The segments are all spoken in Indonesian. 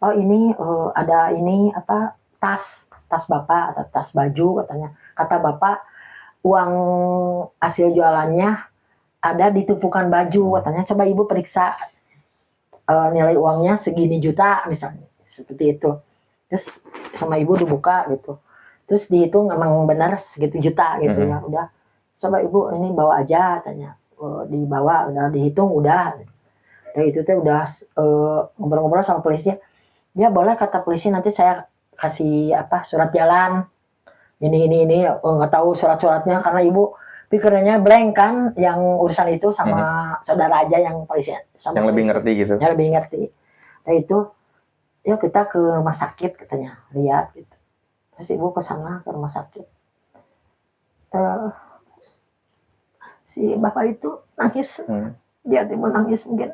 oh ini ada ini apa tas bapak atau tas baju katanya. Kata bapak uang hasil jualannya ada di tumpukan baju katanya. Coba ibu periksa nilai uangnya segini juta misalnya seperti itu. Terus sama ibu dibuka gitu. Terus dihitung emang benar segitu juta gitu ya. Udah coba ibu ini bawa aja katanya. Dibawa udah dihitung udah. Dan itu tuh udah ngobrol-ngobrol sama polisi. Ya boleh kata polisi nanti saya kasih apa surat jalan. Ini nggak tahu surat-suratnya karena ibu pikirannya blank kan yang urusan itu sama saudara aja yang polisi sama yang lebih polisi. ngerti gitu. Ya lebih ngerti. Nah itu yuk kita ke rumah sakit katanya lihat gitu. Terus ibu ke sana ke rumah sakit. Si bapak itu nangis. Dia tiba nangis mungkin.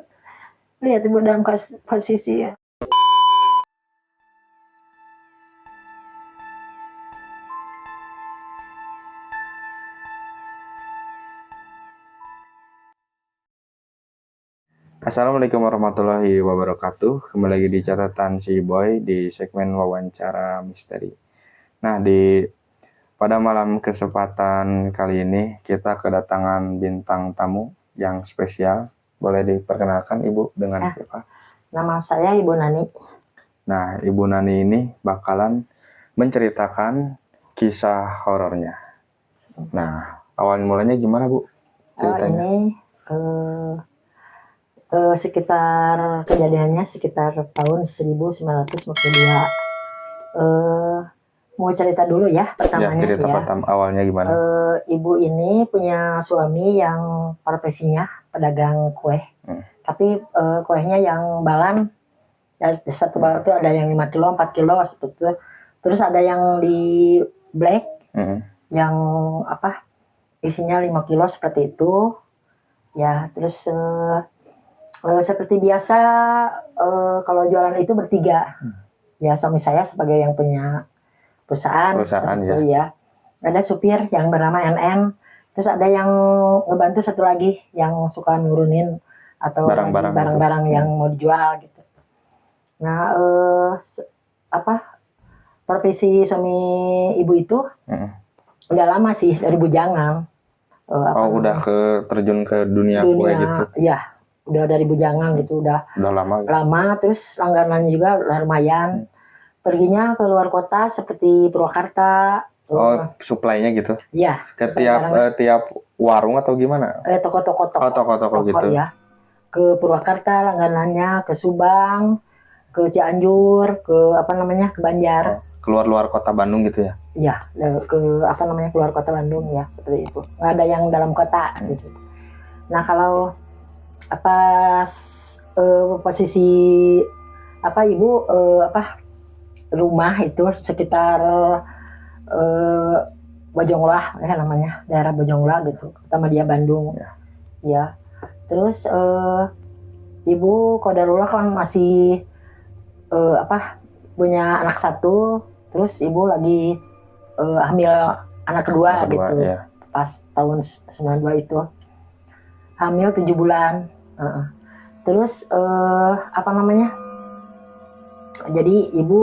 Lihat ibu dalam posisi ya. Assalamualaikum warahmatullahi wabarakatuh. Kembali lagi di catatan si Boy di segmen wawancara misteri. Nah, pada malam kesempatan kali ini kita kedatangan bintang tamu yang spesial. Boleh diperkenalkan Ibu dengan siapa? Nama saya Ibu Nani. Nah, Ibu Nani ini bakalan menceritakan kisah horornya. Nah, awal mulanya gimana Bu? Ceritanya. Ini sekitar kejadiannya sekitar tahun 1952. Mau cerita dulu ya pertamanya ya. Cerita awalnya gimana? Ibu ini punya suami yang profesinya pedagang kue. Tapi kuenya yang balan. Ya, satu balan itu ada yang 5 kilo, 4 kilo seperti itu. Terus ada yang di black yang apa isinya 5 kilo seperti itu. Ya, terus seperti biasa kalau jualan itu bertiga. Ya suami saya sebagai yang punya perusahaan seperti ya. Ada supir yang bernama NN. Terus ada yang ngebantu satu lagi yang suka nurunin atau barang-barang yang mau dijual gitu. Nah, profesi suami ibu itu udah lama sih dari bujangan. Udah terjun ke dunia kue gitu. Iya, udah dari bujangan gitu, udah lama. Terus langganannya juga lumayan. Perginya ke luar kota seperti Purwakarta. Suplainya gitu. Iya. Ke tiap warung atau gimana? Toko-toko gitu. Ya. Ke Purwakarta langganannya, ke Subang, ke Cianjur, ke ke Banjar. Keluar kota Bandung gitu ya? Iya, keluar kota Bandung ya, seperti itu. Nggak ada yang dalam kota gitu. Nah, kalau posisi ibu rumah itu sekitar Bojonglah namanya, daerah Bojonglah gitu, Tamadia Bandung. Ya. Terus ibu qadarullah kan masih punya anak satu, terus ibu lagi hamil anak kedua gitu. Ya. Pas tahun 92 itu. Hamil 7 bulan. Terus jadi ibu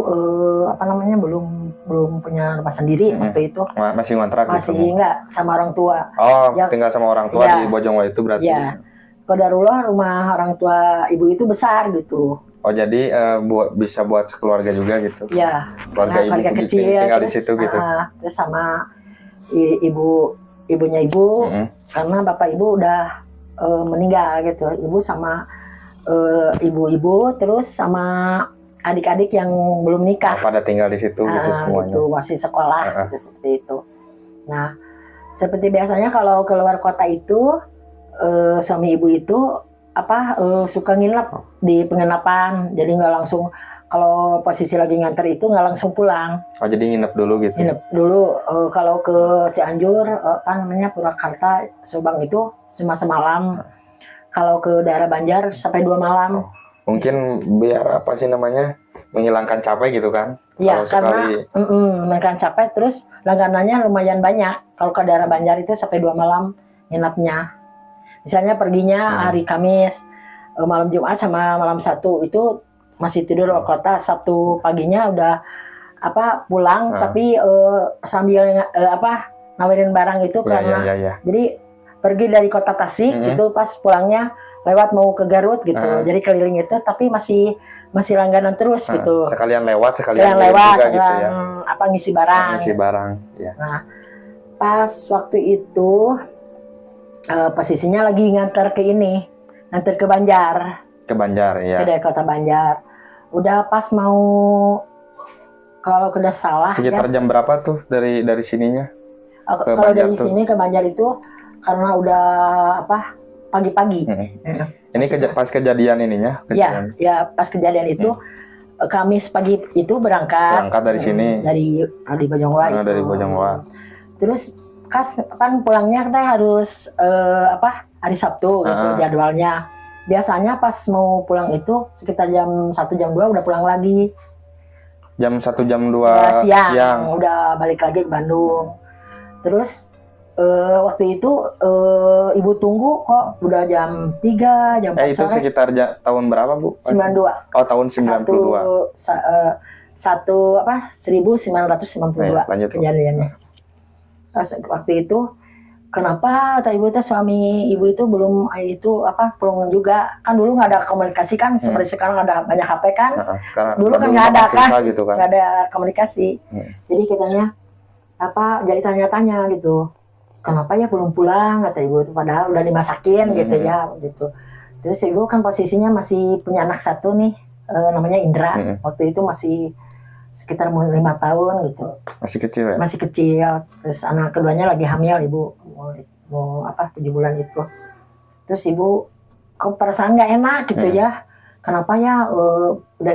belum punya rumah sendiri waktu itu. Masih ngontrak gitu. Masih enggak sama orang tua. Tinggal sama orang tua di Bojongwa itu berarti. Iya. Qadarullah rumah orang tua ibu itu besar gitu. Jadi bisa buat sekeluarga juga gitu. Iya. Keluarga ibu kecil tinggal di situ gitu. Terus sama ibunya ibu karena bapak ibu udah meninggal gitu. Ibu sama ibu-ibu terus sama adik-adik yang belum nikah. Pada tinggal di situ gitu semuanya. Gitu, masih sekolah gitu, seperti itu. Nah, seperti biasanya kalau keluar kota itu suami ibu itu suka nginep di penginapan. Jadi nggak langsung kalau posisi lagi nganter itu nggak langsung pulang. Jadi nginep dulu gitu. Nginep dulu kalau ke Cianjur Purwakarta, Subang itu cuma semalam. Kalau ke daerah Banjar sampai 2 malam. Mungkin biar menghilangkan capek gitu kan? Iya, karena menghilangkan capek, terus langganannya lumayan banyak. Kalau ke daerah Banjar itu sampai 2 malam nginapnya. Misalnya perginya hari Kamis, malam Jumat sama malam Sabtu itu masih tidur kota. Sabtu paginya udah pulang, tapi sambil nawarin barang itu karena jadi pergi dari kota Tasik gitu, pas pulangnya lewat mau ke Garut gitu. Jadi keliling itu, tapi masih langganan terus gitu. Sekalian lewat juga lewat gitu ya. Ngisi barang. Ya. Nah, pas waktu itu posisinya lagi nganter ke Banjar. Ke Banjar ya. Dari kota Banjar. Udah pas mau, kalau tidak salah sekitar jam berapa tuh dari sininya? Kalau dari sini ke Banjar itu karena udah pagi-pagi. Ini pas kejadian ininya? Ya pas kejadian itu Kamis pagi itu berangkat dari sini. Dari Bojongloa. Dari Bojongloa. Terus kan pulangnya kita harus hari Sabtu gitu jadwalnya. Biasanya pas mau pulang itu sekitar jam 1 jam 2 udah pulang lagi. Jam 1 jam 2 siang udah balik lagi ke Bandung. Terus waktu itu ibu tunggu kok udah jam 3 jam 4 itu sore. sekitar tahun berapa Bu? 92. Oh tahun 92. 1992 kejadiannya. Terus waktu itu kenapa kata ibu suami ibu itu belum pulang juga, kan dulu nggak ada komunikasi kan seperti sekarang ada banyak HP kan. Dulu kan nggak ada kan, nggak ada komunikasi. Jadi kitanya jadi tanya-tanya gitu, kenapa ya belum pulang kata ibu itu, padahal udah dimasakin gitu ya gitu. Terus ibu kan posisinya masih punya anak satu nih, namanya Indra. Waktu itu masih sekitar 5 tahun gitu. Masih kecil ya? Masih kecil. Terus anak keduanya lagi hamil ibu, mau 7 bulan itu. Terus ibu kok perasaan nggak enak gitu ya. Kenapa ya udah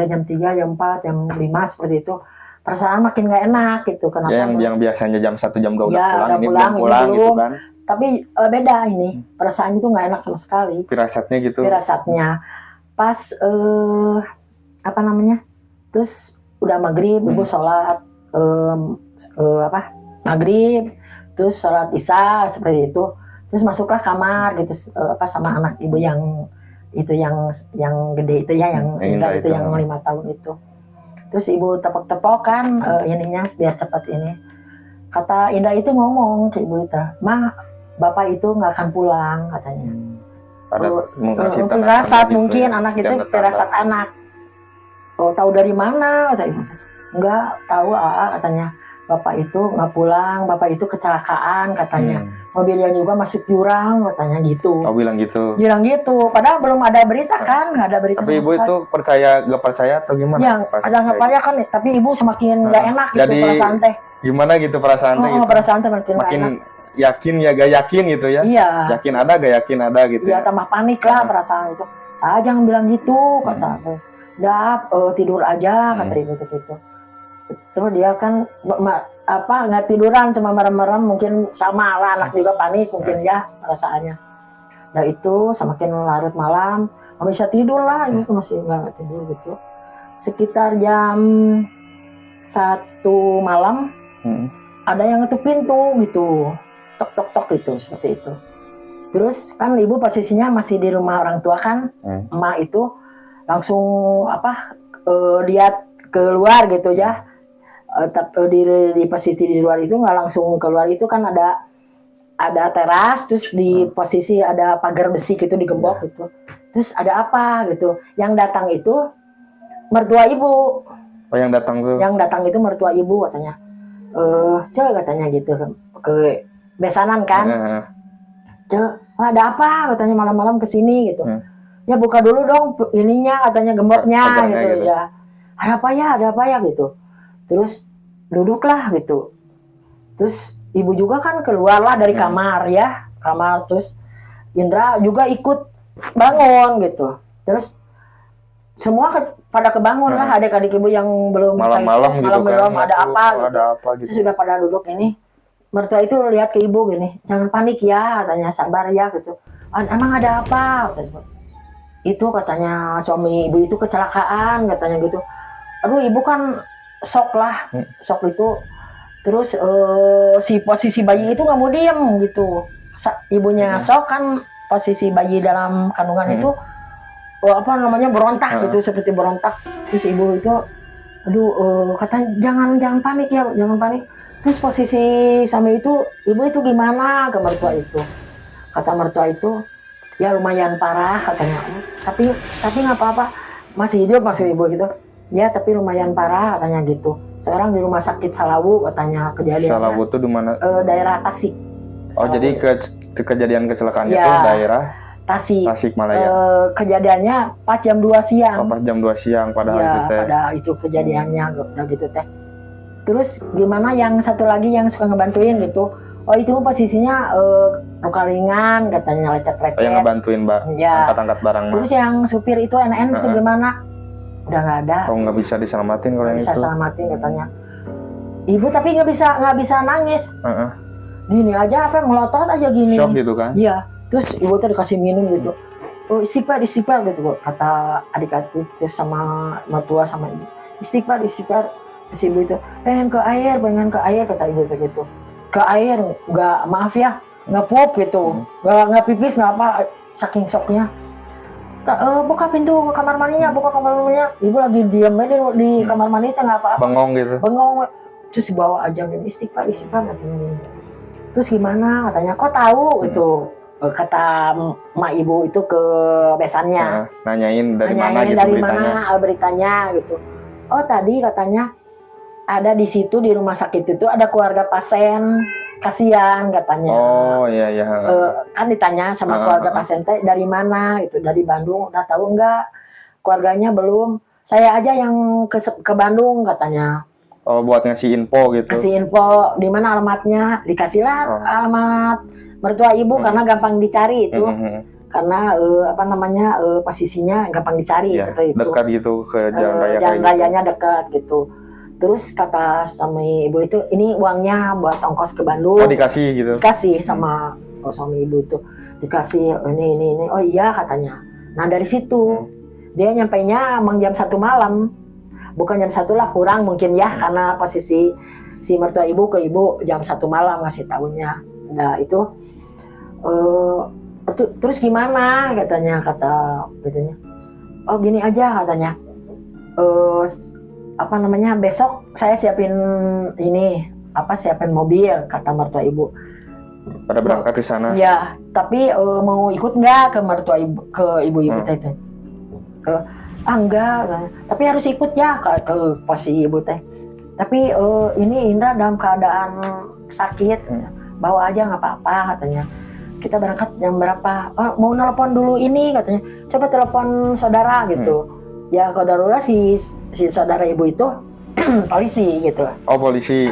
jam 3, jam 4, jam 5 seperti itu. Perasaan makin nggak enak gitu. Kenapa? Yang biasanya jam 1 jam 2 udah pulang, ini belum gitu kan. Tapi beda ini. Perasaan itu nggak enak sama sekali. Firasatnya gitu. Pas terus udah maghrib ibu sholat maghrib, terus sholat isya seperti itu, terus masuklah kamar gitu sama anak ibu yang gede itu ya, yang Indra itu yang 5 tahun itu. Terus ibu tepok-tepok kan ininya biar cepat ini. Kata Indra itu ngomong ke ibu itu, "Ma, bapak itu nggak akan pulang," katanya. Firasat mungkin anak itu firasat anak. Oh, tahu dari mana? Kata ibu. Enggak tahu, katanya. Bapak itu nggak pulang, bapak itu kecelakaan katanya. Mobilnya juga masuk jurang katanya gitu. Oh, bilang gitu. Bilang gitu. Padahal belum ada berita kan, nggak ada berita. Tapi ibu itu nggak percaya atau gimana? Ya, ada nggak percaya kan, tapi ibu semakin nggak enak gitu perasaan teh. Gimana gitu perasaan teh? Perasaan teh makin yakin ya gak yakin gitu ya? Iya. Yakin ada gak yakin ada gitu. Iya, tambah panik lah perasaan itu. Jangan bilang gitu kata aku. Tidur aja kata ibu gitu. Terus dia kan nggak tiduran, cuma merem-merem, mungkin sama lah anak juga panik mungkin ya perasaannya. Nah itu semakin larut malam nggak bisa tidur lah, ibu masih nggak tidur gitu. Sekitar jam 1 malam ada yang ngetuk pintu gitu, tok tok tok gitu seperti itu. Terus kan ibu posisinya masih di rumah orang tua kan, emak itu langsung lihat keluar gitu ya. Tapi di posisi di luar itu nggak langsung keluar, itu kan ada teras, terus di posisi ada pagar besi gitu digembok gitu. Terus ada apa gitu? Yang datang itu mertua ibu. Oh, yang datang tuh? Yang datang itu mertua ibu katanya. Katanya gitu ke besanan kan. Ada apa katanya malam-malam kesini gitu. Ya buka dulu dong ininya katanya, gemboknya gitu ya. Ada apa ya gitu. Terus duduklah gitu. Terus ibu juga kan keluarlah dari kamar ya. Terus Indra juga ikut bangun gitu. Terus semua pada kebangun lah, adik-adik ibu yang belum malam-malam gitu belum kan, ada apa gitu. Gitu. Sudah pada duduk ini. Mertua itu lihat ke ibu gini, "Jangan panik ya," katanya, "sabar ya," gitu. "Emang ada apa?" katanya. Itu katanya suami ibu itu kecelakaan katanya gitu. Aduh, ibu kan shock lah, shock itu. Terus si posisi bayi itu nggak mau diem gitu. Ibunya shock kan, posisi bayi dalam kandungan itu apa namanya berontak gitu, seperti berontak. Terus ibu itu aduh kata jangan panik ya, jangan panik. Terus posisi suami itu, ibu itu gimana ke mertua itu? Kata mertua itu ya lumayan parah katanya, tapi nggak apa-apa, masih hidup maksud ibu gitu. Ya tapi lumayan parah katanya gitu. Sekarang di rumah sakit Salawu katanya kejadiannya. Salawu tuh di mana? Daerah Tasik. Oh Salawu. jadi kejadian kecelakaannya Ya, tuh daerah Tasik Malaya. Kejadiannya pas jam 2 siang. Pas jam 2 siang padahal Ya, itu teh. pada itu kejadiannya udah gitu teh. Terus gimana yang satu lagi yang suka ngebantuin gitu? Oh itu posisinya luka ringan katanya, lecet-lecet. Yang ngebantuin Ya. angkat-angkat barang mah. Terus yang supir itu NN itu gimana? Udah nggak ada. Oh nggak bisa diselamatin kalau yang Bisa itu. selamatin katanya. Ibu tapi nggak bisa nangis. Gini aja apa melotot aja gini. Shock gitu kan? Iya. Terus ibu tuh dikasih minum gitu. Oh istighfar gitu kata adik-adik terus sama mertua sama ibu. Istighfar. Terus ibu itu pengen ke air kata ibu tuh gitu. Ke air nggak, maaf ya, nggak pup gitu, nggak pipis nggak apa, saking shocknya. Buka pintu kamar mandinya. Ibu lagi diam aja di kamar mandi nggak apa-apa. Bengong gitu. Terus dibawa aja gitu, istighfar katanya. Terus gimana katanya, kok tahu gitu. Kata mak ibu itu ke besannya. Nanyain dari mana gitu dari beritanya. mana beritanya gitu. Oh tadi katanya ada di situ di rumah sakit itu ada keluarga pasien, kasihan katanya. Oh iya. Kan ditanya sama keluarga pasien teh dari mana gitu, dari Bandung, udah tahu enggak? Keluarganya belum. Saya aja yang ke Bandung katanya. Oh buat ngasih info gitu. Kasih info di mana alamatnya, dikasihlah alamat mertua ibu karena gampang dicari itu. Karena apa namanya posisinya gampang dicari seperti itu. Dekat gitu ke jalan raya. Jalan rayanya dekat gitu. Terus kata suami ibu itu, ini uangnya buat ongkos ke Bandung. Oh dikasih gitu. Dikasih sama suami ibu tuh. Dikasih ini. Oh iya katanya. Nah dari situ dia nyampainya emang jam 1 malam. Bukan jam 1 lah, kurang mungkin ya karena posisi si mertua ibu ke ibu jam 1 malam ngasih tahunya. Nah itu terus gimana katanya oh gini aja katanya apa namanya besok saya siapin mobil kata mertua ibu pada berangkat ke sana ya tapi mau ikut nggak ke mertua ibu ke ibu-ibu teh itu enggak tapi harus ikut ya ke posisi ibu teh tapi ini Indra dalam keadaan sakit bawa aja nggak apa-apa katanya. Kita berangkat jam berapa? Oh, mau nelpon dulu ini katanya. Coba telepon saudara gitu. Ya kalau darurat si saudara ibu itu polisi gitu. Oh polisi.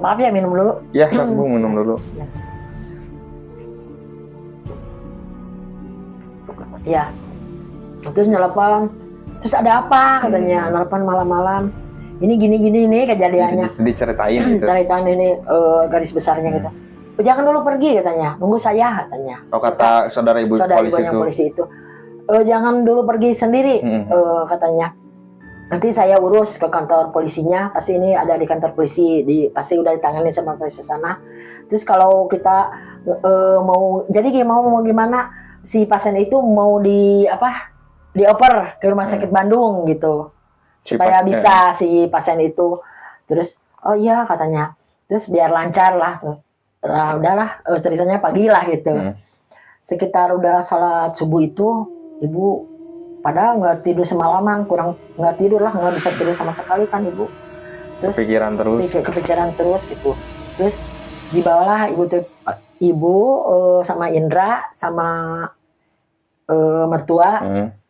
Maaf ya minum dulu. Ya Bu minum dulu. Ya. Terus nelpon. Terus ada apa katanya? Nelpon malam-malam. Ini gini kejadiannya. Diceritain gitu. Ceritain ini garis besarnya gitu. Jangan dulu pergi katanya, nunggu saya katanya. Oh kata saudara ibu polisi itu. Jangan dulu pergi sendiri katanya. Nanti saya urus ke kantor polisinya, pasti ini ada di kantor polisi, pasti udah ditangani sama polisi sana. Terus kalau kita mau gimana si pasien itu mau dioper ke rumah sakit Bandung gitu, supaya bisa si pasien itu. Terus oh iya katanya, terus biar lancar lah tuh. Nah, udahlah ceritanya pagi lah gitu. Sekitar udah sholat subuh itu ibu padahal nggak tidur semalaman, nggak bisa tidur sama sekali kan ibu. Terus kepikiran terus gitu. Terus dibawalah ibu sama Indra sama mertua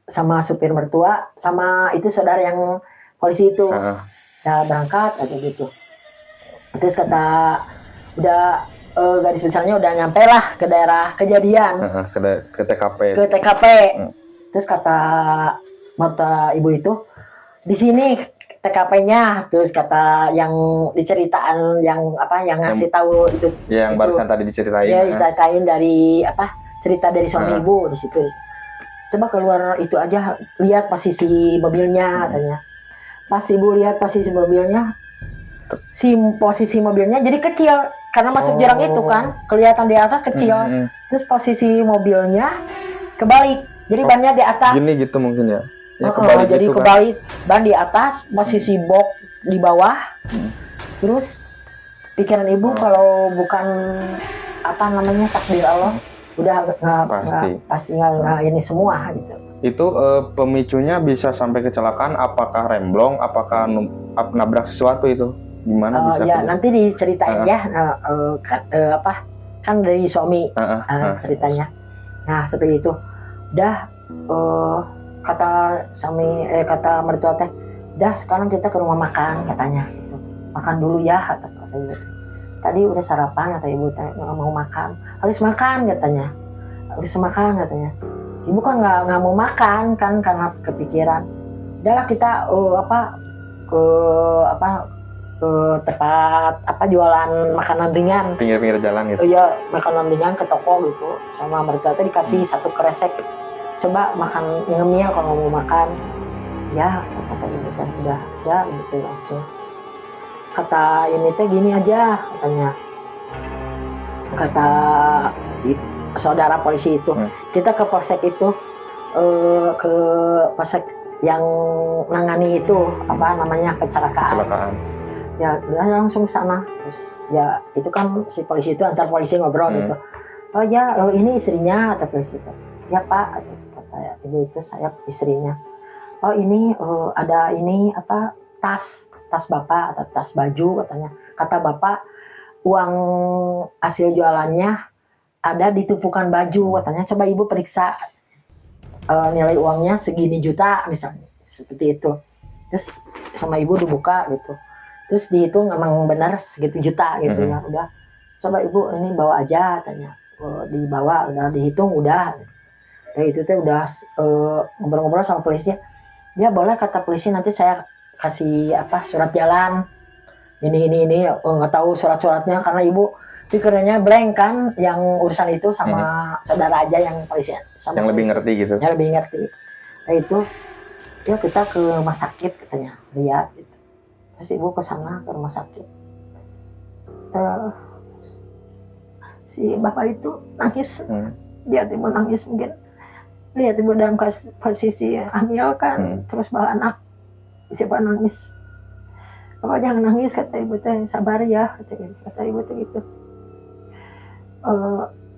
sama supir mertua sama itu saudara yang polisi itu ya berangkat atau gitu. Terus kata udah garis besarnya udah nyampe lah ke daerah kejadian ke TKP. Terus kata mertua ibu itu di sini TKP-nya, terus kata yang diceritaan yang ngasih tahu itu yang barusan tadi diceritain. Ya diceritain dari cerita dari suami ibu di situ. Coba keluar itu aja, lihat posisi mobilnya katanya. Pas ibu lihat posisi mobilnya jadi kecil karena masuk jurang itu kan kelihatan di atas kecil. Terus posisi mobilnya kebalik Jadi bannya di atas. Gini gitu mungkin ya. Ya Jadi gitu kan. kebalik, ban di atas, masih si box di bawah. Terus pikiran ibu kalau bukan apa namanya takdir Allah, udah pasti nggak ini semua gitu. Itu pemicunya bisa sampai kecelakaan, apakah remblong, apakah nabrak sesuatu itu? Gimana bisa? Ya nanti diceritain ya, kan dari suami ceritanya. Nah seperti itu, udah kata suami kata mertua teh, dah sekarang kita ke rumah makan katanya, gitu. Makan dulu ya kata ibu. Tadi udah sarapan kata ibu, nggak mau makan, harus makan katanya, harus makan katanya. Ibu kan nggak mau makan kan karena kepikiran. Udahlah kita ke tempat jualan makanan ringan pinggir-pinggir jalan gitu. Iya, makanan ringan ke toko gitu. Sama mereka tadi dikasih satu kresek. Coba makan ngemil kalau mau makan. Ya, kata ibu teh udah gitu langsung. Kata ini teh gini aja katanya. Kata si saudara polisi itu, kita ke polsek itu, ke polsek yang nangani itu apa namanya kecelakaan. Ya udah langsung ke sana. Terus ya itu kan si polisi itu antar polisi ngobrol gitu. Oh ya, ini istrinya kata polisi itu. Ya Pak, kata ibu itu saya istrinya. Oh ini ada ini apa tas Bapak atau tas baju katanya. Kata Bapak uang hasil jualannya ada di tumpukan baju katanya. Coba ibu periksa nilai uangnya segini juta misalnya seperti itu. Terus sama ibu dibuka gitu. Terus dihitung emang benar segitu juta gitu ya. Udah coba ibu ini bawa aja katanya. Dibawa udah dihitung udah. Itu tuh udah ngobrol-ngobrol sama polisi. Ya boleh kata polisi, nanti saya kasih surat jalan ini nggak tahu surat-suratnya karena ibu pikirannya blank kan, yang urusan itu sama saudara aja yang polisi sama yang polisi. Lebih ngerti gitu. Yang lebih ngerti. Nah itu ya kita ke rumah sakit katanya lihat gitu. Terus ibu ke sana ke rumah sakit. Si bapak itu nangis. Dia tiba nangis mungkin. Lihat ibu dalam posisi hamil kan, terus bawa anak. Siapa nangis? Bapak jangan nangis kata ibu teh, sabar ya kata ibu teh gitu.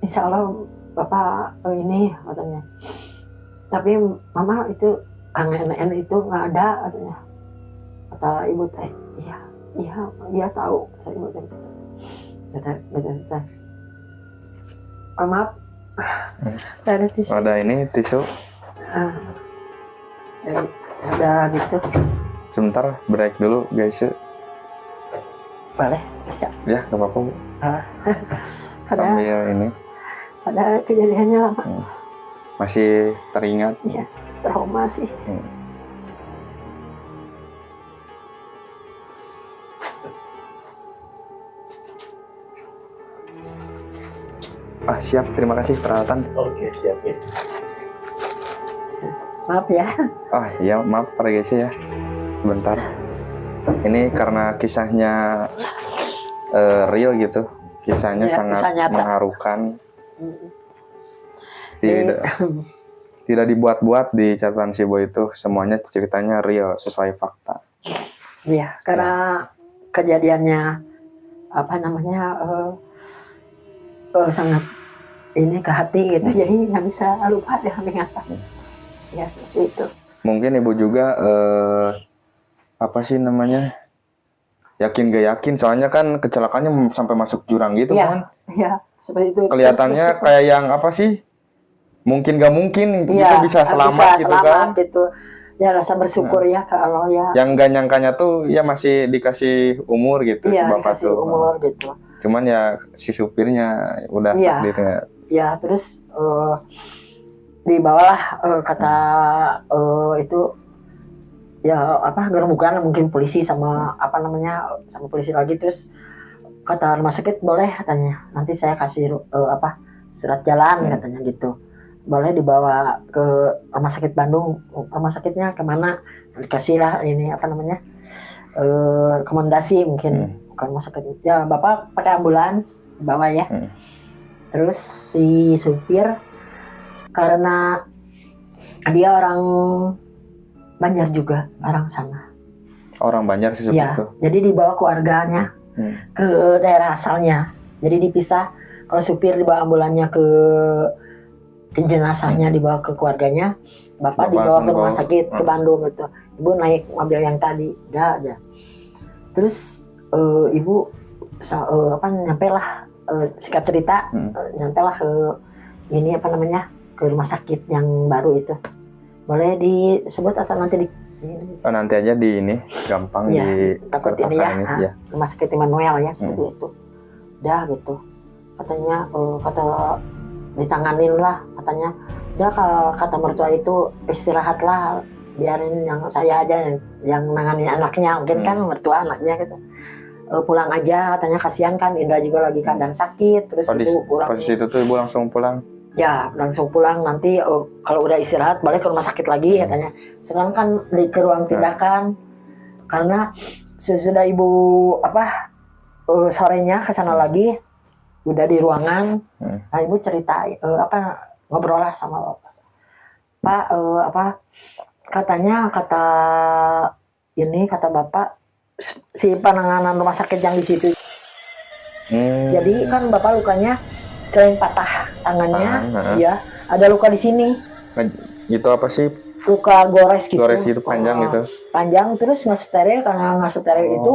Insya Allah bapak ini katanya. Tapi mama itu Kang Nen itu nggak ada katanya. Kata ibu teh, iya tahu kata ibu teh. Kata maaf. Ada tisu. Ada ini tisu. Ada gitu. Sebentar break dulu guys. Boleh, bisa. Ya, nggak apa-apa. Sambil ini. Ada kejadiannya lama. Masih teringat? Iya, trauma sih. Siap, terima kasih peralatan. Oke, siap ya. Maaf ya. Ya maaf para guys ya. Bentar. Ini karena kisahnya real gitu. Kisahnya sangat mengharukan. Tidak dibuat-buat di catatan si Boy itu. Semuanya ceritanya real, sesuai fakta. Iya, karena kejadiannya sangat ini ke hati gitu, jadi nggak bisa lupa deh ingatan. Ya seperti itu. Mungkin ibu juga yakin gak yakin, soalnya kan kecelakaannya sampai masuk jurang gitu kan? Iya, seperti itu. Kelihatannya terus, kayak yang mungkin gak mungkin gitu bisa selamat gitu kan? Gitu. Ya rasa bersyukur ya ke Allah ya. Yang gak nyangkanya tuh ya masih dikasih umur gitu, bapak dikasih tuh. Umur gitu. Cuman ya si supirnya udah takdirnya. Ya terus dibawalah kata itu ya gerombolan mungkin polisi sama sama polisi lagi, terus kata rumah sakit boleh katanya nanti saya kasih surat jalan katanya gitu, boleh dibawa ke rumah sakit Bandung. Rumah sakitnya kemana dikasih lah ini rekomendasi mungkin ke rumah sakit ya, bapak pakai ambulans bawa ya. Terus si supir karena Dia orang Banjar juga, orang sana. Orang Banjar sih seperti Ya, itu. jadi dibawa keluarganya ke daerah asalnya. Jadi dipisah. Kalau supir dibawa ambulannya ke jenazahnya dibawa ke keluarganya. Bapak dibawa ke rumah sakit ke Bandung gitu. Ibu naik mobil yang tadi, udah aja. Terus ibu nyampe lah singkat cerita, nyampe lah ke ini ke rumah sakit yang baru itu. Boleh disebut atau nanti nanti aja di ini gampang ya, di takut ini ya, ya. Rumah sakit Immanuel ya seperti itu. Udah gitu. Katanya kata ditanganin lah, katanya udah kata mertua itu istirahatlah, biarin yang saya aja yang nangani anaknya, mungkin kan mertua anaknya gitu. Pulang aja, katanya kasihan kan Indra juga lagi keadaan sakit, terus ibu pulang. Pas itu tuh ibu langsung pulang. Ya, langsung pulang, nanti kalau udah istirahat balik ke rumah sakit lagi katanya. Sekarang kan ke ruang tindakan, karena sudah ibu sorenya ke sana lagi, udah di ruangan. Nah, ibu cerita ngobrol lah sama Pak, katanya kata Bapak si penanganan rumah sakit yang di situ. Jadi kan Bapak lukanya selain patah tangannya, ya ada luka di sini. Itu apa sih? Luka gores gitu. Gores itu panjang gitu. Panjang, terus nggak steril, karena nggak steril itu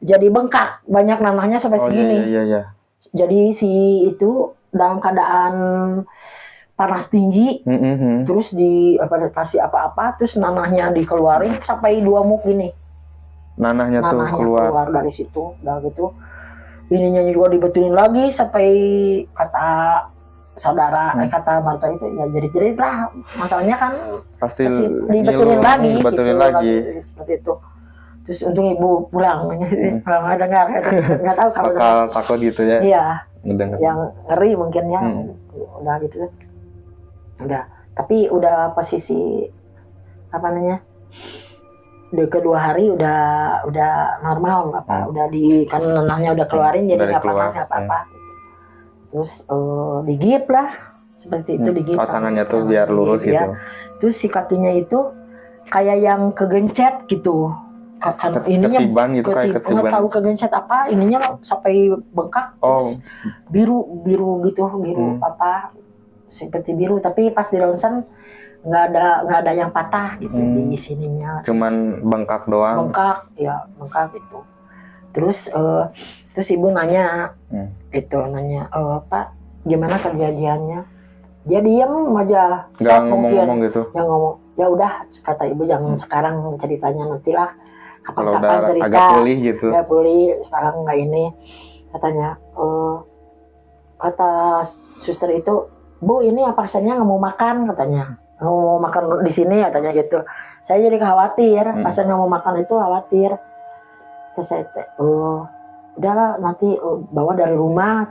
jadi bengkak, banyak nanahnya sampai segini. Iya. Jadi si itu dalam keadaan panas tinggi, terus dikasih apa-apa, terus nanahnya dikeluarin sampai 2 muk gini. Nanahnya tuh keluar dari situ, udah gitu. Ininya juga dibetulin lagi sampai kata saudara, kata mertua itu ya jerit-jerit lah. Masalahnya kan pasti dibetulin lagi, seperti itu. Terus untung ibu pulang, kalau nggak dengar, nggak tahu kalau takut gitu ya. Iya, yang ngeri mungkin ya. Udah gitu, udah. Tapi udah posisi udah kedua hari udah normal, udah kan nanahnya udah keluarin, jadi nggak panas apa-apa. Terus digigip lah, seperti itu digigip. Tangannya tuh biar lurus gitu. Ya. Terus si katunya itu kayak yang kegencet gitu. Kan ininya ketiban gitu, kayak ketiban. Nggak tahu kegencet apa, ininya sampai bengkak. Terus biru gitu, seperti biru. Tapi pas di ronsen nggak ada yang patah gitu di sininya. Cuman bengkak doang. Bengkak gitu. Terus ibu nanya, Pak, gimana kejadiannya? Dia diem aja. Nggak ngomong-ngomong gitu. Yang ngomong, ya udah, kata ibu, jangan sekarang ceritanya, nantilah kapan-kapan cerita. Agak pulih gitu. Agak pulih, sekarang nggak ini. Katanya, kata suster itu, Bu, ini apa kesannya nggak mau makan, katanya. Nggak mau makan di sini, katanya gitu. Saya jadi khawatir, pas nggak mau makan itu khawatir. Terus saya udahlah, nanti bawa dari rumah.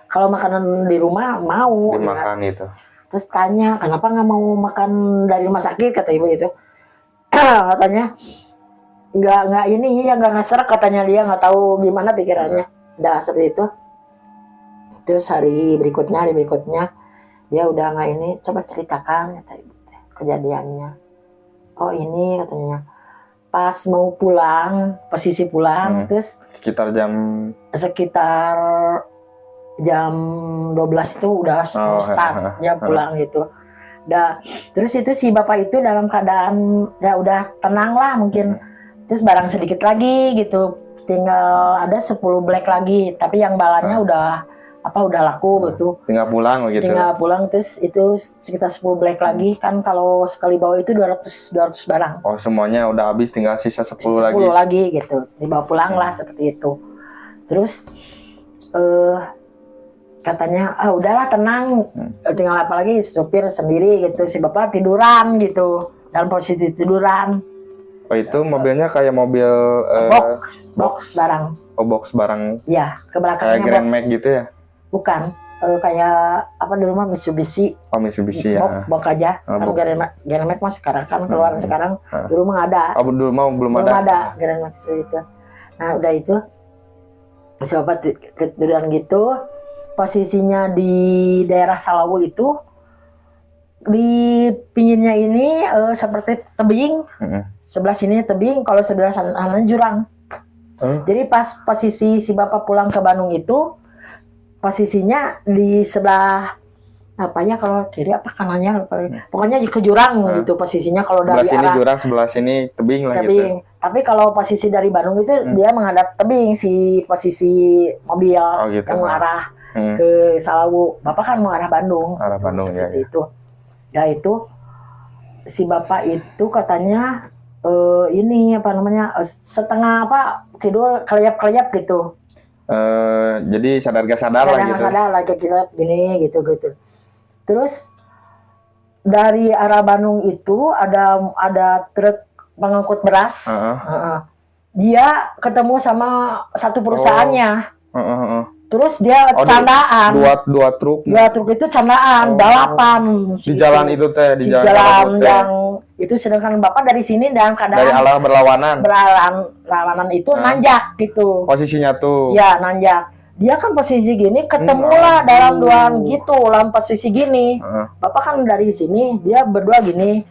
Kalau makanan di rumah mau dimakan itu. Terus tanya, kenapa nggak mau makan dari rumah sakit, kata ibu itu. Katanya nggak serak, katanya, dia nggak tahu gimana pikirannya. Udah seperti itu. Terus hari berikutnya dia udah nggak ini, coba ceritakan, kata ibu, kejadiannya. Oh ini, katanya, pas mau pulang, posisi pulang, terus sekitar jam 12 itu udah start jam pulang gitu. Terus itu si bapak itu dalam keadaan ya udah tenang lah mungkin. Terus barang sedikit lagi gitu, tinggal ada 10 black lagi, tapi yang balanya udah laku gitu. Tinggal pulang gitu. Tinggal pulang, terus itu sekitar 10 black lagi, kan kalau sekali bawa itu 200 barang. Oh, semuanya udah habis, tinggal sisa 10 lagi gitu. Dibawa pulang lah seperti itu. Terus katanya, udahlah tenang, tinggal apa lagi, supir sendiri gitu, si bapak tiduran gitu, dalam posisi tiduran. Oh, itu mobilnya kayak mobil box barang. Oh, box barang. Ya, ke belakangnya kayak Grand Max gitu ya? Bukan, kayak apa dulu mah Mitsubishi. Oh, Mitsubishi ya. Box aja. Kan Grand Max mah sekarang kan keluaran sekarang. Dulu mah ada. Oh, dulu mah belum ada. Grand Max itu. Nah, udah itu. Si bapak tiduran gitu. Posisinya di daerah Salawu itu Di pinggirnya ini seperti tebing, sebelah sini tebing, kalau sebelah sana jurang. Jadi pas posisi si bapak pulang ke Bandung itu, posisinya di sebelah apa ya, kalau kiri apa kanannya, pokoknya ke jurang gitu posisinya. Kalau Sebelah dari sini arah jurang, sebelah sini tebing lah gitu. tebing. Tapi kalau posisi dari Bandung itu dia menghadap tebing, si posisi mobil gitu. yang mengarah ke Salawu. Bapak kan mengarah Bandung. Arah Bandung ya. Itu. Ya itu si bapak itu katanya ini apa namanya setengah apa tidur keleyap-keleyap gitu. Jadi sadar gak sadar lah gitu. Sadar lah kita gini gitu. Terus dari arah Bandung itu ada truk pengangkut beras. Dia ketemu sama satu perusahaannya. Terus dia candaan. Dua truk. Dua truk itu candaan, balapan. Di jalan itu teh, di jalan yang itu, sedangkan bapak dari sini dalam keadaan dari arah berlawanan. Berlawanan itu nanjak gitu. Posisinya tuh. Ya nanjak. Dia kan posisi gini, ketemulah dalam duaan gitu, dalam posisi gini. Bapak kan dari sini, dia berdua gini,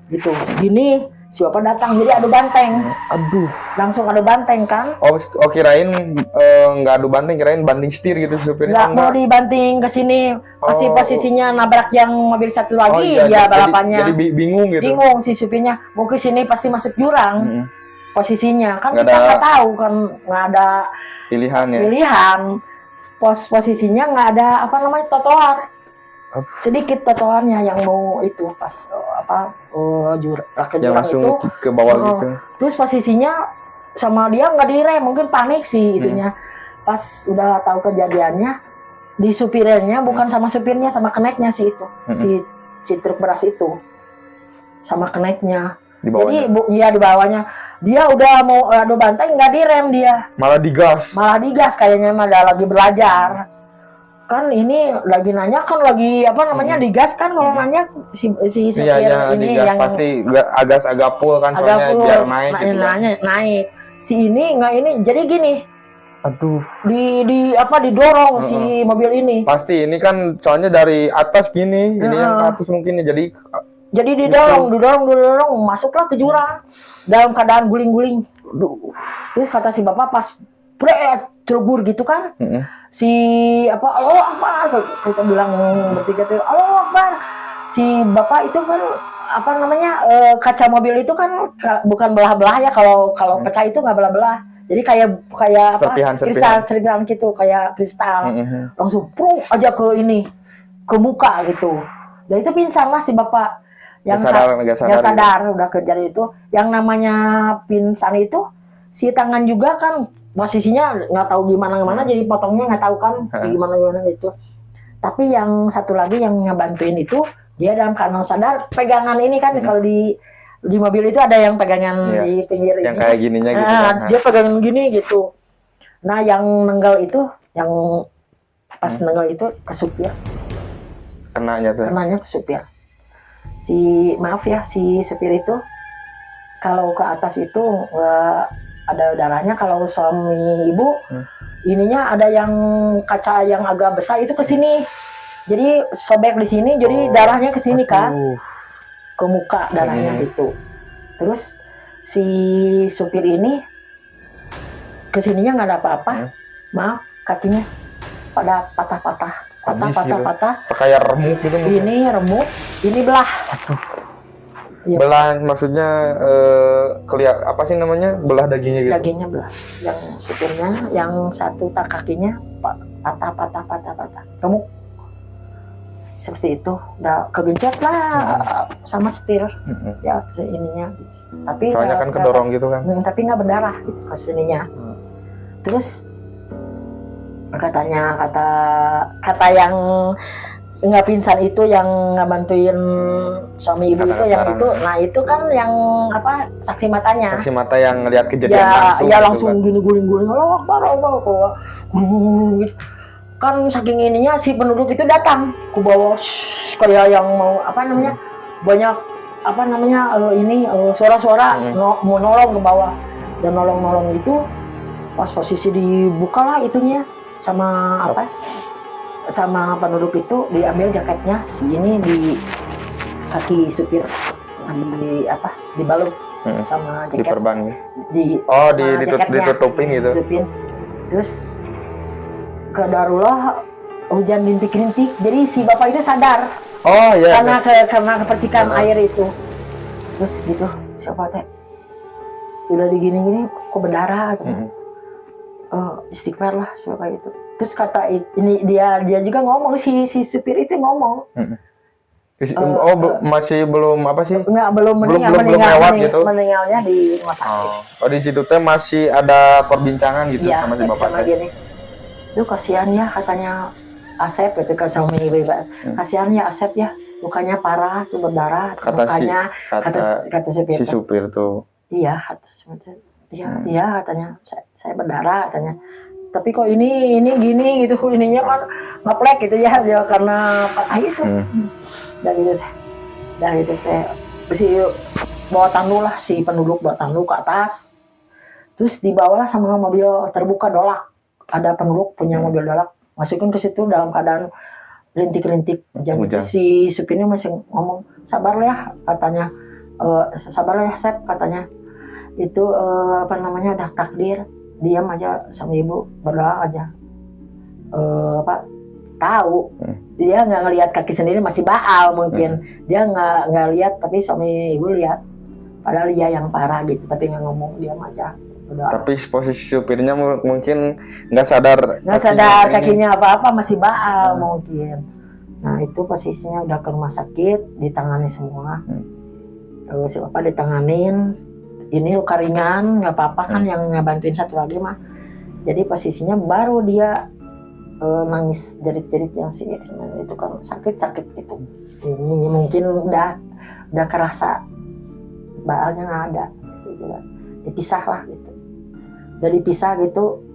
gitu. Gini, si bapak datang, jadi adu banteng. Aduh. Langsung adu banteng kan? Oh kirain nggak adu banteng, kirain banting setir gitu supirnya. Nggak mau dibanting ke sini, masih posisinya nabrak yang mobil satu lagi, iya, dia balapannya. Jadi bingung gitu. Bingung si supirnya, mau ke sini pasti masuk jurang. Posisinya kan nggak kita nggak tahu kan, nggak ada pilihan ya. Posisinya nggak ada apa namanya trotoar, sedikit trotoarnya yang mau itu pas jurang yang langsung itu ke bawah gitu. Terus posisinya sama dia nggak direm, mungkin panik sih itunya. Pas udah tahu kejadiannya, di supirnya bukan sama supirnya, sama keneknya sih itu, si truk beras itu sama keneknya. Jadi di bawahnya dia udah mau adu banteng, nggak direm dia, malah digas kayaknya mah lagi belajar kan. Ini lagi nanya kan, lagi apa namanya digas kan, kalau nanya si supir ini digas, yang pasti agak full kan, soalnya biar naik gitu. Naik si ini nggak ini, jadi gini, aduh, didorong si mobil ini. Pasti ini kan soalnya dari atas gini, ini yang ke atas mungkin jadi didorong masuklah ke jurang dalam keadaan guling-guling. Terus kata si bapak pas terbur gitu kan, si Allahu Akbar, kita bilang bertiga tuh Allahu Akbar. Si bapak itu kan apa namanya kaca mobil itu kan bukan belah-belah ya, kalau pecah itu nggak belah-belah. Jadi kayak serpihan gitu, kayak kristal. Langsung aja ke muka gitu. Dan itu pingsan lah si bapak. Yang nggak sadar udah kejadian itu. Yang namanya pingsan itu si tangan juga kan posisinya nggak tahu gimana, jadi potongnya nggak tahu kan gimana gitu. Tapi yang satu lagi yang ngebantuin itu, dia dalam keadaan sadar, pegangan ini kan kalau di mobil itu ada yang pegangan di pinggir yang kayak gininya gitu kan. Dia pegangan gini gitu. Nah yang nenggal itu, yang pas nenggal itu ke supir, kenanya ke supir. Si supir itu kalau ke atas itu ada darahnya, kalau suami ibu ininya ada yang kaca yang agak besar itu ke sini, jadi sobek di sini, jadi darahnya ke sini kan, ke muka darahnya gitu. Terus si supir ini kesininya nggak ada apa-apa, maaf kakinya pada patah-patah, kayak remuk gitu. Ini remuk, ini belah. Ya. Belah maksudnya kelihatan apa sih namanya, belah dagingnya gitu. Dagingnya belah. Yang supirnya, yang satu kakinya patah, remuk. Seperti itu, udah kegencet lah sama setir. Ya ininya. Tapi soalnya kan kedorong gitu kan. Tapi nggak berdarah gitu ke sininya. Terus kata yang nggak pingsan itu, yang nggak bantuin suami ibu itu, yang itu, nah itu kan yang saksi matanya. Saksi mata yang ngelihat kejadian langsung. Ya langsung gini guling-guling, Allah gitu. Kan saking ininya si penduduk itu datang ke bawah, kayak yang mau banyak suara-suara mau nolong ke bawah, dan nolong itu pas posisi dibuka lah itunya sama penduduk itu, diambil jaketnya si ini kaki supir dibalut sama jaket Diperban. sama jaketnya, Ditutupin gitu. Terus ke Darullah hujan rintik-rintik, jadi si bapak itu sadar Oh iya. karena kepercikan air itu. Terus gitu siapa teh udah digini-gini kok berdarah gitu. Istighfar lah siapa itu. Terus kata ini dia juga ngomong, si supir itu ngomong. Masih belum apa sih? Belum lewat gitu. Meninggalnya di rumah sakit. Oh di situ teh masih ada perbincangan gitu ya, sama si bapak sama gini. Itu kasihan ya katanya Asep gitu kan sama ibu. Kasihan ya Asep ya, lukanya parah tuh berdarah. Lukanya kata supir. Si supir tuh. Iya kata supir. Iya katanya saya berdarah katanya. Tapi kok ini gini gitu, ininya kan ngeplek gitu ya dia karena itu. Dari itu teh si bawa tandu lah, si penduduk bawa tandu ke atas. Terus dibawalah sama mobil terbuka dolak. Ada penduduk punya mobil dolak, masukin ke situ dalam keadaan rintik-rintik hujan. Si supirnya masih ngomong, sabar ya katanya, sabar ya Sep katanya. Itu udah takdir, diam aja sama ibu, berdoa aja. Tahu dia nggak ngelihat kaki sendiri, masih baal mungkin. Dia nggak lihat, tapi suami ibu lihat. Padahal dia yang parah gitu, tapi nggak ngomong, diam aja. Berdoa. Tapi posisi supirnya mungkin nggak sadar kakinya apa-apa, masih baal mungkin. Nah itu posisinya udah ke rumah sakit, ditangani semua. Terus si bapak ditanganin, ini luka ringan, nggak apa-apa kan. Yang ngebantuin satu lagi mah. Jadi posisinya baru dia nangis jerit-jerit yang si itu kan sakit gitu. Ini mungkin udah kerasa baalnya nggak ada, gitu. Dipisah lah gitu. Udah dipisah gitu,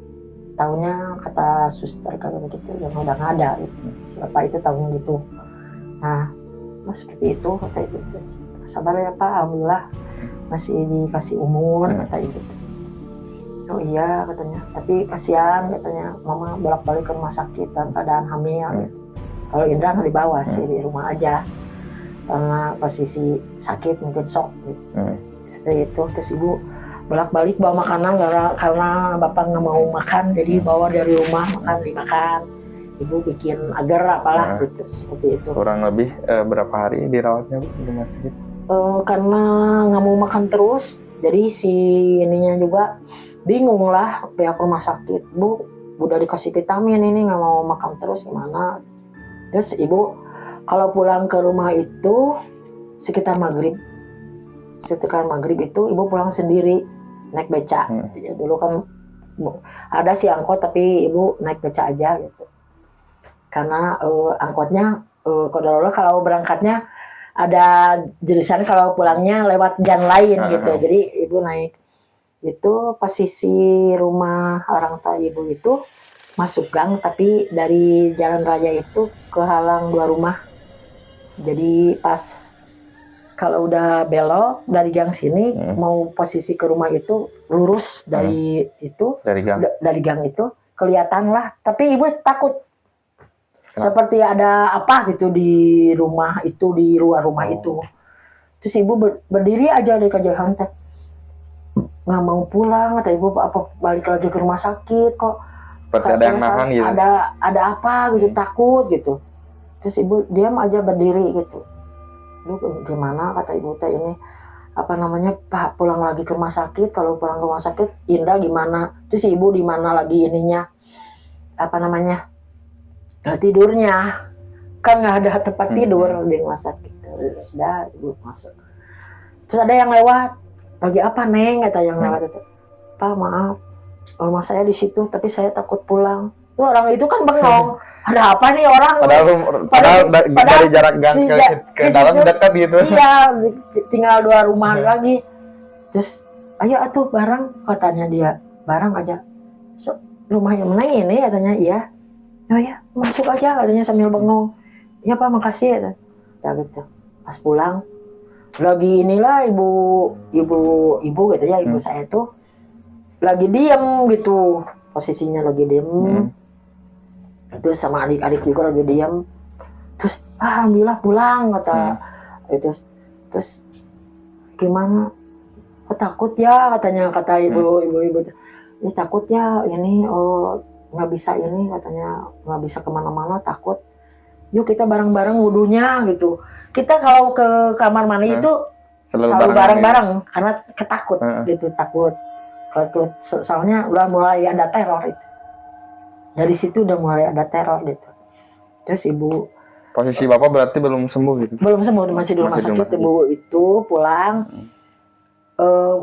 taunya kata suster kalau begitu yang udah nggak ada gitu. Si bapak itu taunya gitu. Nah, seperti itu kata ibu. Sabar ya Pak, alhamdulillah masih dikasih umur kata ibu. Oh iya katanya, tapi kasihan katanya, mama bolak-balik ke rumah sakit dalam keadaan hamil. Kalau Indra nggak dibawa sih, di rumah aja karena posisi sakit mungkin shock gitu. Seperti itu. Terus ibu bolak-balik bawa makanan karena bapak nggak mau makan, jadi bawa dari rumah dimakan. Ibu bikin agar apalah gitu, seperti itu. Kurang lebih berapa hari dirawatnya di rumah sakit? Karena nggak mau makan terus, jadi si ininya juga bingung lah pihak rumah sakit. Bu, udah dikasih vitamin ini nggak mau makan terus gimana? Terus ibu kalau pulang ke rumah itu sekitar maghrib itu ibu pulang sendiri naik beca. Ya, dulu kan ada si angkot tapi ibu naik beca aja gitu. Karena angkotnya kalau berangkatnya ada jurusan, kalau pulangnya lewat jalan lain gitu. Jadi ibu naik. Itu posisi rumah orang tua ibu itu masuk gang, tapi dari jalan raya itu kehalang 2 rumah. Jadi pas kalau udah belok dari gang sini mau posisi ke rumah itu lurus dari dari gang itu kelihatan lah, tapi ibu takut seperti ada apa gitu di rumah itu, di luar rumah itu. Terus ibu berdiri aja di kejauhan teh, nggak mau pulang. Kata ibu, apa balik lagi ke rumah sakit kok? Seperti ada yang nahan gitu. Ada apa gitu, takut gitu. Terus ibu diam aja berdiri gitu. Lu gimana kata ibu teh ini Pak, pulang lagi ke rumah sakit. Kalau pulang ke rumah sakit Indra gimana? Terus ibu di mana lagi ininya tidurnya, kan nggak ada tempat tidur di rumah sakit. Udah ibu masuk. Terus ada yang lewat, lagi apa Neng? Kata yang lewat itu, Pak maaf, rumah saya di situ, tapi saya takut pulang. Tuh orang itu kan bengong. Ada apa nih orang? Padahal dari jarak gang ke dalam dekat gitu. Iya, tinggal 2 rumah lagi. Terus, ayo atuh bareng, katanya dia. Bareng aja. So, rumah yang mana ini? Katanya, iya. Oh ya, masuk aja katanya sambil bengong. Iya Pak, makasih ya. Ya gitu. Pas pulang, lagi inilah ibu gitu ya, ibu saya tuh lagi diem gitu, posisinya lagi diem. Terus sama adik-adik juga lagi diem. Terus alhamdulillah pulang kata Terus gimana? Oh, takut ya katanya, kata ibu ini takut ya ini, oh nggak bisa ini katanya, nggak bisa kemana-mana takut. Yuk kita bareng-bareng wudunya gitu. Kita kalau ke kamar mandi itu selalu bareng-bareng karena ketakut gitu, takut. Soalnya udah mulai ada teror itu. Dari situ udah mulai ada teror gitu. Terus ibu, posisi bapak berarti belum sembuh gitu? Belum sembuh, masih di rumah sakit. Ibu itu pulang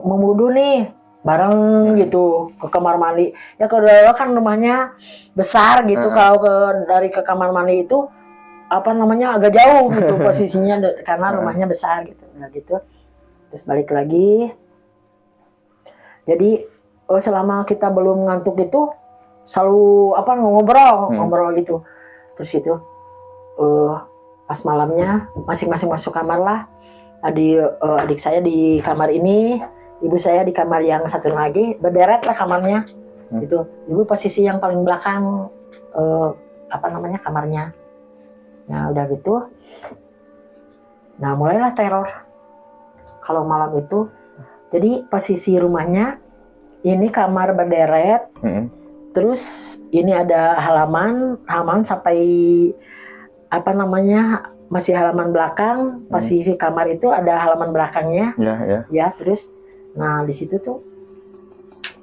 mau wudu nih bareng gitu ke kamar mandi. Ya kalau kan rumahnya besar gitu, kalau dari ke kamar mandi itu apa namanya agak jauh gitu posisinya karena rumahnya besar gitu. Nah gitu. Terus balik lagi. Jadi selama kita belum ngantuk itu selalu apa ngobrol gitu. Terus itu pas malamnya masing-masing masuk kamar lah. Adik saya di kamar ini, ibu saya di kamar yang satu lagi, berderet lah kamarnya. Gitu. Ibu posisi yang paling belakang kamarnya. Nah udah gitu. Nah mulailah teror. Kalau malam itu, jadi posisi rumahnya ini kamar berderet. Terus ini ada halaman sampai masih halaman belakang. Posisi kamar itu ada halaman belakangnya. Ya, terus nah di situ tuh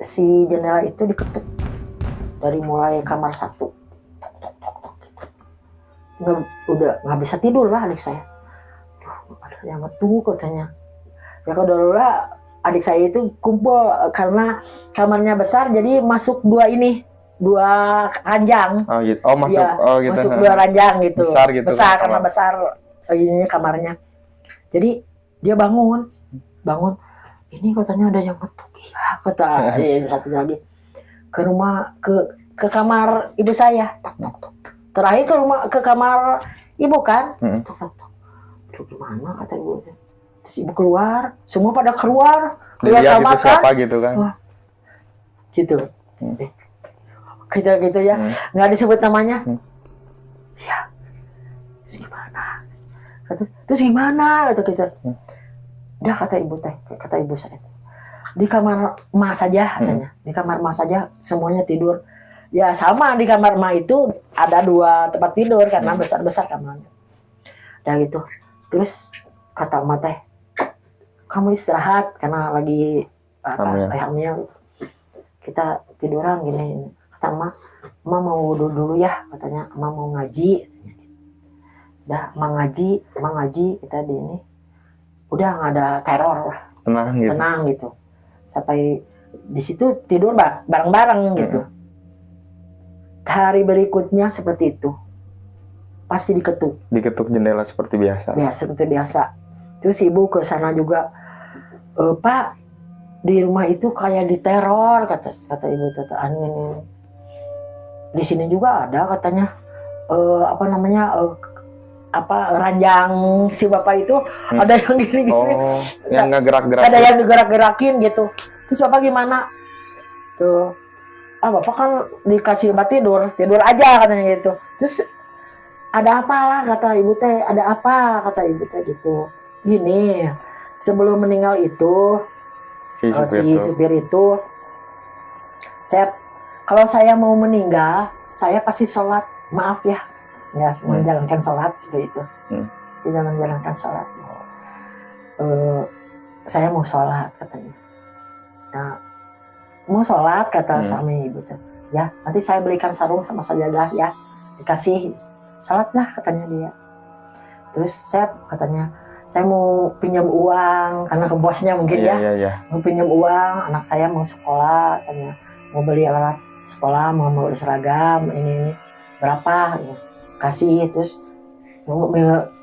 si jendela itu diketuk dari mulai kamar 1. Udah nggak bisa tidur lah adik saya. Ada yang ngetuk katanya. Ya kalau adik saya itu kumpul karena kamarnya besar, jadi masuk dua ranjang. Oh gitu. Oh masuk. Ya, oh gitu. Masuk 2 ranjang gitu. Besar gitu. Besar karena besar ini kamarnya. Jadi dia bangun. Ini katanya ada yang ngetuk. Iya, kata satu lagi. Ke kamar ibu saya. Tok. Terakhir ke kamar ibu kan. Tok. Aduh gimana kata ibu saya. Terus ibu keluar, semua pada keluar kamar gitu, siapa gitu kan. Wah, gitu. Gitu ya. Nggak disebut namanya. Ya. Terus gimana? Kata kita. Udah kata ibu saya. Di kamar emak saja katanya. Di kamar emak saja semuanya tidur. Ya sama, di kamar emak itu ada 2 tempat tidur karena besar-besar kamarnya. Udah gitu. Terus kata emak teh, kamu istirahat karena lagi hamil. Kita tiduran gini. Kata emak mau wudu dulu ya katanya. Emak mau ngaji. Udah emak ngaji kita di ini. Udah nggak ada teror lah. Tenang gitu. Sampai di situ tidur bareng-bareng gitu. Hari berikutnya seperti itu. Pasti diketuk jendela seperti biasa. Seperti biasa. Terus ibu ke sana juga, Pak, di rumah itu kayak diteror kata ibu ini. Di sini juga ada katanya ranjang si bapak itu ada yang gini-gini. Oh, yang ngegerak-gerakin. Ada yang digerak-gerakin gitu. Terus bapak gimana? Tuh, bapak kan dikasih obat tidur aja katanya gitu. Terus ada apalah kata ibu teh, ada apa kata ibu teh gitu. Gini, sebelum meninggal itu si supir itu, kalau saya mau meninggal, saya pasti sholat, maaf ya menjalankan sholat seperti itu. Tidak menjalankan sholat. Saya mau sholat katanya. Nah, mau sholat kata suami ibu tuh. Ya, nanti saya belikan sarung sama sajadah ya, dikasih. Sholatlah katanya dia. Terus saya mau pinjam uang karena ke bosnya mungkin mau pinjam uang, anak saya mau sekolah katanya, mau beli alat sekolah, mau beli seragam ini berapa ya. Kasih, terus mau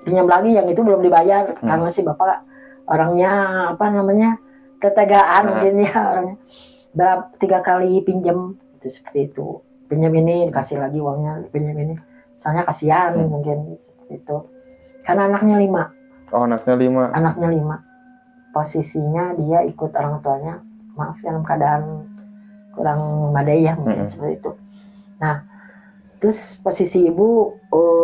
pinjam lagi yang itu belum dibayar karena si bapak orangnya ketegaan mungkin ya orangnya. 3 kali pinjam itu seperti itu. Pinjam ini dikasih lagi uangnya, pinjam ini. Soalnya kasihan mungkin seperti itu. Karena anaknya 5. Oh, anaknya 5. Anaknya 5. Posisinya dia ikut orang tuanya, maaf dalam keadaan kurang memadai ya mungkin seperti itu. Nah, terus posisi ibu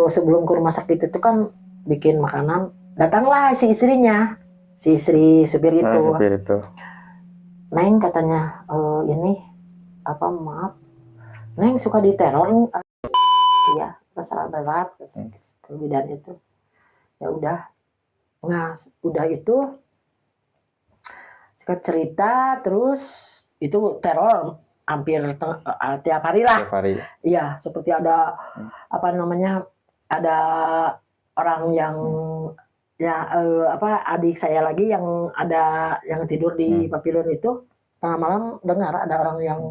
sebelum ke rumah sakit itu kan bikin makanan Datanglah si istrinya, si istri supir Nah, itu. supir itu. Neng katanya, ini apa maaf, Neng suka diteror. Iya, masalah berat. Perbedaan itu. Ya udah. Nah, udah itu singkat cerita, terus itu teror hampir tiap hari lah. Tiap hari. Iya, seperti ada apa namanya, ada orang yang ya apa adik saya lagi yang ada yang tidur di papilon itu, tengah malam dengar ada orang yang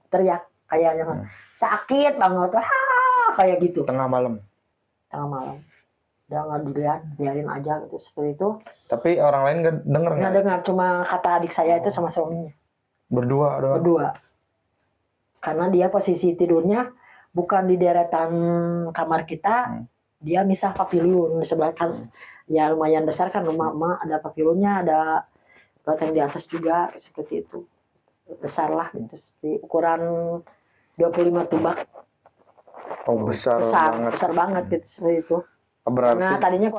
teriak kayak yang sakit banget, kayak gitu. Tengah malam. Udah nggak dilihat, biarin aja gitu seperti itu. Tapi orang lain nggak dengar Nggak dengar, cuma kata adik saya itu sama suaminya. Berdua. Karena dia posisi tidurnya bukan di deretan kamar kita, dia misah papilun di sebelah kan. Ya lumayan besar kan rumah emak, ada papilunnya, ada batang di atas juga seperti itu. Besar lah gitu, seperti ukuran 25 tubak. Oh, besar banget. Besar banget gitu seperti itu. Berarti Karena tadinya